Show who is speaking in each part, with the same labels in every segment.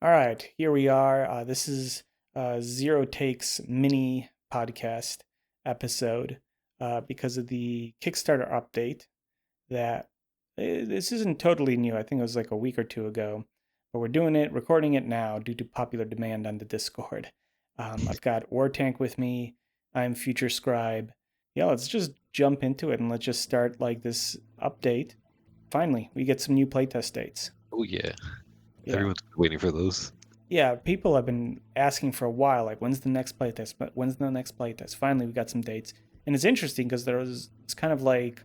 Speaker 1: All right, here we are. This is ZeroTakes mini podcast episode because of the Kickstarter update that this isn't totally new. I think it was like a week or two ago, but we're doing it, recording it now due to popular demand on the Discord. I've got War Tank with me. I'm Future Scribe. Yeah, let's just jump into it and let's just start like this update. Finally, we get some new playtest dates.
Speaker 2: Oh yeah,
Speaker 1: Yeah.
Speaker 2: everyone's waiting for those.
Speaker 1: Yeah, people have been asking for a while, like, when's the next playtest? But when's the next playtest? Finally, we got some dates, and it's interesting because it's kind of like,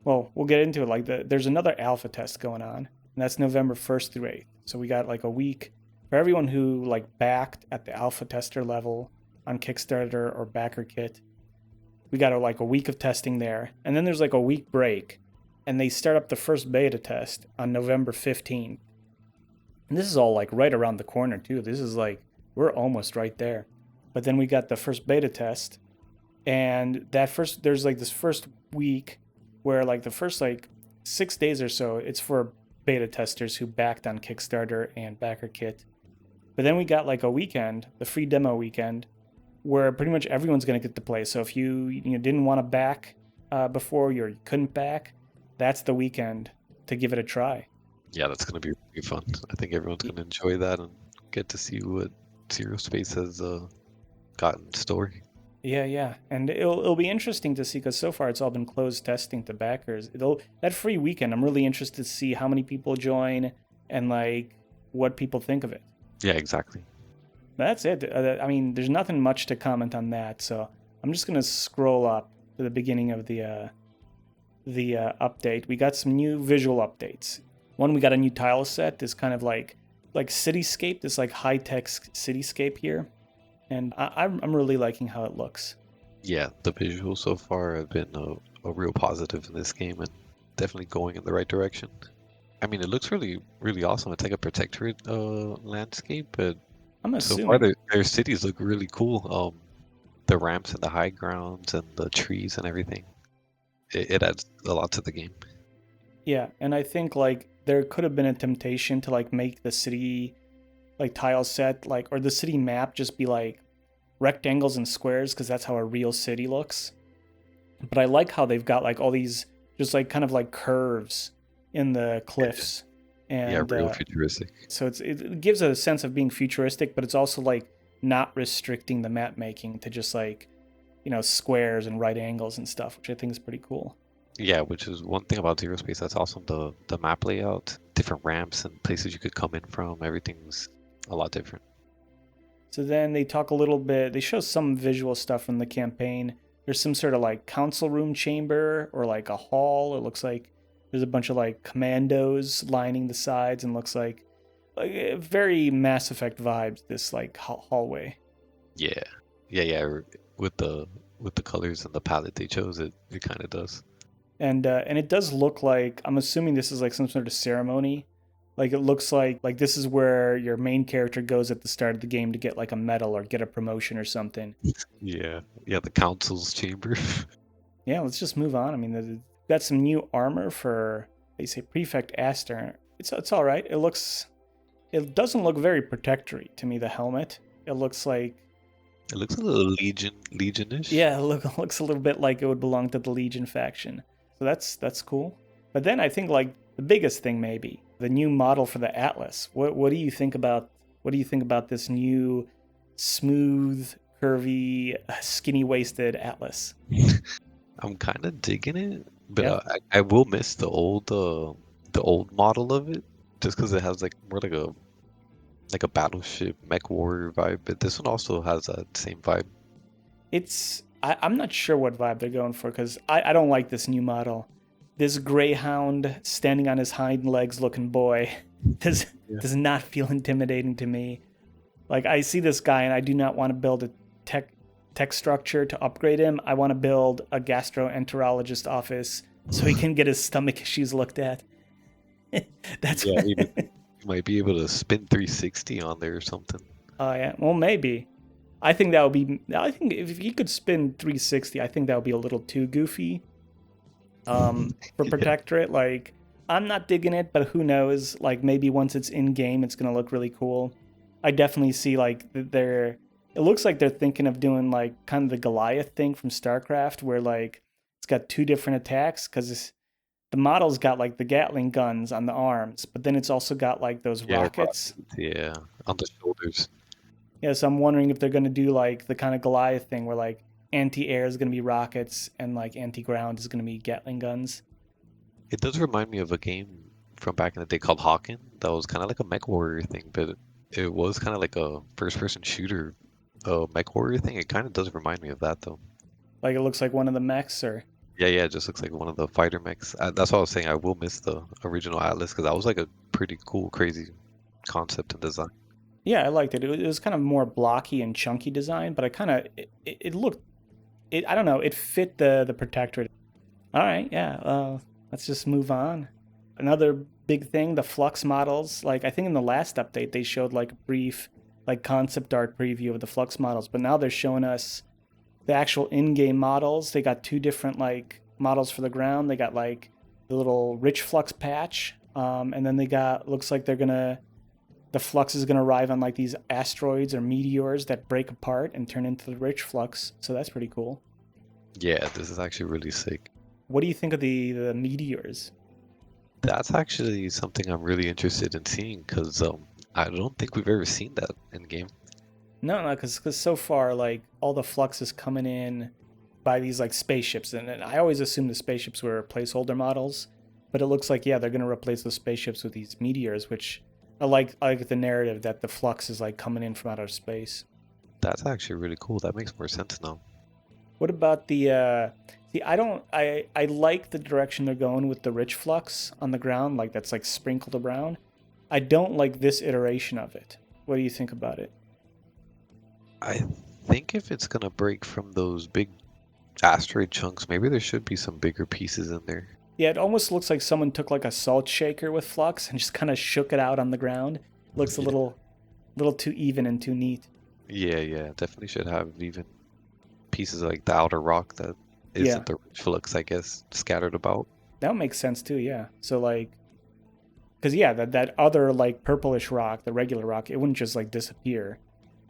Speaker 1: well, we'll get into it. Like, there's another alpha test going on, and that's November 1st through 8th. So we got like a week for everyone who like backed at the alpha tester level on Kickstarter or backer kit. We got like a week of testing there, and then there's like a week break, and they start up the first beta test on November 15th. And this is all like right around the corner too. This is like we're almost right there. But then we got the first beta test, and there's like this first week where like the first like 6 days or so it's for beta testers who backed on Kickstarter and backer kit. But then we got like a weekend, the free demo weekend, where pretty much everyone's gonna get to play. So if you didn't want to back before, or you couldn't back, that's the weekend to give it a try.
Speaker 2: Yeah, that's gonna be really fun. I think everyone's gonna enjoy that and get to see what Zero Space has got in store.
Speaker 1: Yeah, and it'll be interesting to see because so far it's all been closed testing to backers. That free weekend, I'm really interested to see how many people join and like what people think of it.
Speaker 2: Yeah, exactly.
Speaker 1: That's it. I mean, there's nothing much to comment on that, so I'm just gonna scroll up to the beginning of the update. We got some new visual updates. One, we got a new tile set. This kind of like cityscape, this like high tech cityscape here, and I'm really liking how it looks.
Speaker 2: Yeah, the visuals so far have been a real positive in this game and definitely going in the right direction. I mean, it looks really, really awesome. It's like a protectorate landscape, but
Speaker 1: I'm
Speaker 2: so far
Speaker 1: assuming.
Speaker 2: their cities look really cool. The ramps and the high grounds and the trees and everything. It adds a lot to the game.
Speaker 1: Yeah, and I think like there could have been a temptation to like make the city like tile set like or the city map just be like rectangles and squares because that's how a real city looks. But I like how they've got like all these just like kind of like curves in the cliffs,
Speaker 2: Yeah,
Speaker 1: and
Speaker 2: real futuristic.
Speaker 1: so it gives a sense of being futuristic, but it's also like not restricting the map making to just like squares and right angles and stuff, which I think is pretty cool.
Speaker 2: Yeah, which is one thing about Zero Space that's awesome. The map layout, different ramps and places you could come in from, everything's a lot different.
Speaker 1: So then they talk a little bit, they show some visual stuff from the campaign. There's some sort of like council room chamber or like a hall. It looks like there's a bunch of like commandos lining the sides and looks like very Mass Effect vibes, this like hallway.
Speaker 2: Yeah, yeah. With the colors and the palette they chose, it kind of does.
Speaker 1: And it does look like, I'm assuming this is like some sort of ceremony. Like it looks like this is where your main character goes at the start of the game to get like a medal or get a promotion or something.
Speaker 2: Yeah, yeah. The council's chamber.
Speaker 1: Yeah, let's just move on. I mean, they've got some new armor for, they say, Prefect Aster. It's all right. It doesn't look very protectory to me, the helmet. It looks like,
Speaker 2: It looks a little legionish.
Speaker 1: yeah, looks a little bit like it would belong to the Legion faction. So that's cool. But then I think like the biggest thing maybe, the new model for the Atlas. What do you think about this new smooth, curvy, skinny waisted Atlas?
Speaker 2: I'm kind of digging it, but
Speaker 1: Yeah.
Speaker 2: I will miss the old model of it, just because it has like more like a battleship mech warrior vibe. But this one also has that same vibe.
Speaker 1: I'm not sure what vibe they're going for because I don't like this new model. This greyhound standing on his hind legs looking boy does
Speaker 2: Yeah.
Speaker 1: does not feel intimidating to me. Like I see this guy and I do not want to build a tech structure to upgrade him. I want to build a gastroenterologist office so he can get his stomach issues looked at. That's
Speaker 2: Yeah, even you might be able to spin 360 on there or something.
Speaker 1: Oh yeah, well maybe. I think that would be. I think if you could spin 360, I think that would be a little too goofy. For
Speaker 2: Yeah,
Speaker 1: Protectorate, like I'm not digging it, but who knows? Like maybe once it's in game, it's gonna look really cool. I definitely see like they're. It looks like they're thinking of doing like kind of the Goliath thing from StarCraft, where like it's got two different attacks because the model's got like the Gatling guns on the arms, but then it's also got like those
Speaker 2: Yeah,
Speaker 1: rockets.
Speaker 2: yeah, on the shoulders.
Speaker 1: Yeah, so I'm wondering if they're gonna do like the kind of Goliath thing where like anti-air is gonna be rockets and like anti-ground is gonna be Gatling guns.
Speaker 2: It does remind me of a game from back in the day called Hawken that was kind of like a mech warrior thing, but it was kind of like a first-person shooter, mech warrior thing. It kind of does remind me of that though.
Speaker 1: Like it looks like one of the mechs, or
Speaker 2: Yeah, yeah, it just looks like one of the fighter mechs. That's why I was saying I will miss the original Atlas because that was like a pretty cool, crazy concept and design.
Speaker 1: yeah, I liked it. It was kind of more blocky and chunky design, but I kind of it looked it. I don't know. It fit the protectorate. All right, yeah. Let's just move on. Another big thing, the Flux models. Like I think in the last update they showed like a brief like concept art preview of the Flux models, but now they're showing us the actual in-game models. They got two different like models for the ground. They got like the little rich flux patch, and then they got looks like they're gonna the flux is gonna arrive on like these asteroids or meteors that break apart and turn into the rich flux. So that's pretty cool.
Speaker 2: Yeah, this is actually really sick.
Speaker 1: What do you think of the meteors?
Speaker 2: That's actually something I'm really interested in seeing because I don't think we've ever seen that in game.
Speaker 1: No, because so far like all the flux is coming in by these like spaceships, and I always assumed the spaceships were placeholder models, but it looks like yeah they're gonna replace those spaceships with these meteors, which I like the narrative that the flux is like coming in from outer space.
Speaker 2: That's actually really cool. That makes more sense now.
Speaker 1: What about the see I don't I like the direction they're going with the rich flux on the ground, like that's like sprinkled around. I don't like this iteration of it. What do you think about it?
Speaker 2: I think if it's gonna break from those big asteroid chunks, maybe there should be some bigger pieces in there.
Speaker 1: Yeah, it almost looks like someone took like a salt shaker with flux and just kind of shook it out on the ground. Looks a
Speaker 2: Yeah,
Speaker 1: little too even and too neat.
Speaker 2: yeah, yeah. Definitely should have even pieces of like the outer rock that
Speaker 1: Yeah,
Speaker 2: isn't the rich flux, I guess, scattered about.
Speaker 1: that would make sense too. Yeah. So like, because yeah, that other like purplish rock, the regular rock, it wouldn't just like disappear.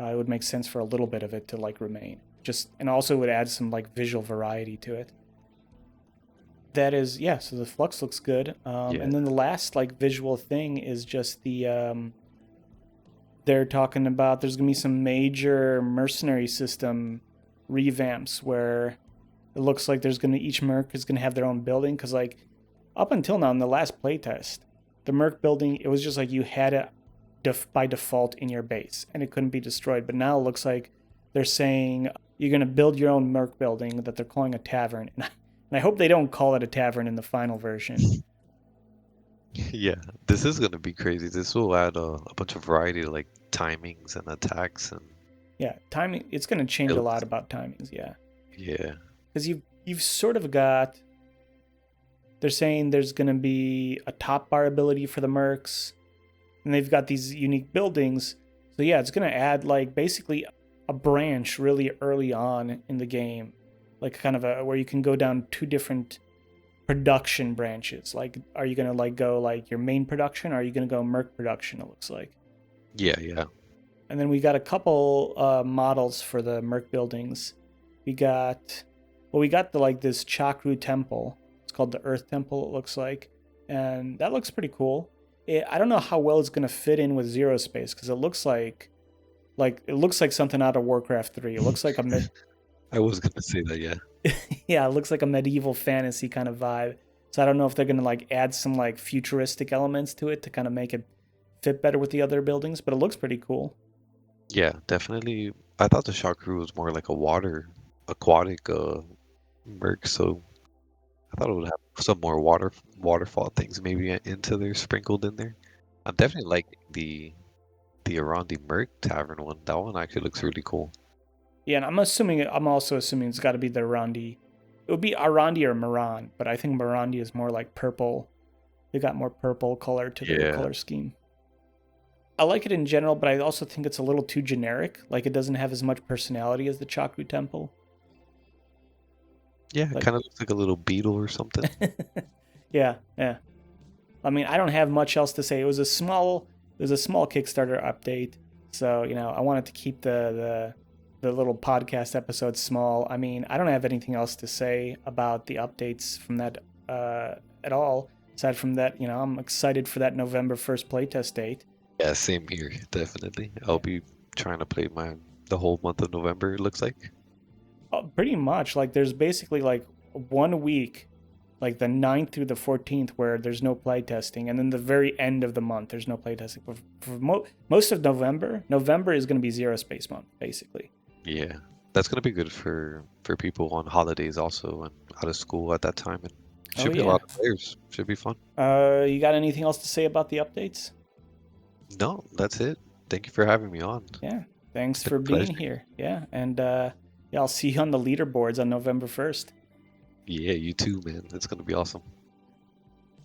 Speaker 1: It would make sense for a little bit of it to like remain. Just and also would add some like visual variety to it. That is yeah. So the flux looks good.
Speaker 2: Yeah,
Speaker 1: And then the last like visual thing is just the they're talking about there's gonna be some major mercenary system revamps where it looks like there's gonna each merc is gonna have their own building because like up until now in the last playtest, the merc building it was just like you had it by default in your base and it couldn't be destroyed. But now it looks like they're saying you're gonna build your own merc building that they're calling a tavern, and I hope they don't call it a tavern in the final version.
Speaker 2: yeah. This is gonna be crazy. This will add a bunch of variety, like timings and attacks and
Speaker 1: Yeah, timing. It's gonna change a lot
Speaker 2: builds.
Speaker 1: about timings. Yeah,
Speaker 2: Yeah,
Speaker 1: because you've sort of got. They're saying there's gonna be a top bar ability for the mercs, and they've got these unique buildings. So yeah, it's gonna add like basically a branch really early on in the game, like kind of a where you can go down two different production branches. Like, are you gonna like go like your main production, or are you gonna go merc production? It looks like.
Speaker 2: yeah, yeah.
Speaker 1: And then we got a couple models for the merc buildings. We got, well, we got the like this Chakru temple. It's called the Earth Temple. It looks like, and that looks pretty cool. I don't know how well it's gonna fit in with Zero Space because it looks like something out of Warcraft 3. It looks like
Speaker 2: I was gonna say that, yeah.
Speaker 1: yeah, it looks like a medieval fantasy kind of vibe. So I don't know if they're gonna like add some like futuristic elements to it to kind of make it fit better with the other buildings, but it looks pretty cool.
Speaker 2: Yeah, definitely. I thought the Shakru was more like a aquatic merc, so I thought it would have some more waterfall things maybe into there sprinkled in there. I'm definitely like the Arandi Merc Tavern one. That one actually looks really cool.
Speaker 1: Yeah, and I'm also assuming it's got to be the Arandi. It would be Arandi or Moran, but I think Morandi is more like purple. They got more purple color to their
Speaker 2: Yeah,
Speaker 1: color scheme. I like it in general, but I also think it's a little too generic. Like it doesn't have as much personality as the Chakru Temple.
Speaker 2: yeah, it
Speaker 1: Like,
Speaker 2: kind of looks like a little beetle or something.
Speaker 1: yeah, yeah. I mean, I don't have much else to say. It was a small Kickstarter update, so I wanted to keep the little podcast episode small. I mean, I don't have anything else to say about the updates from that at all. Aside from that, I'm excited for that November 1st playtest date.
Speaker 2: Yeah, same here, definitely. I'll be trying to play the whole month of November, it looks like.
Speaker 1: Pretty much. Like, there's basically like 1 week, like the 9th through the 14th, where there's no playtesting, and then the very end of the month, there's no playtesting. For most of November is going to be Zero Space Month, basically.
Speaker 2: Yeah, that's gonna be good for people on holidays also and out of school at that time, and should be a lot of players. Should be fun.
Speaker 1: You got anything else to say about the updates?
Speaker 2: No, that's it. Thank you for having me on.
Speaker 1: Yeah, thanks for being here. Yeah, and I'll see you on the leaderboards on November 1st.
Speaker 2: Yeah, you too, man. It's gonna be awesome.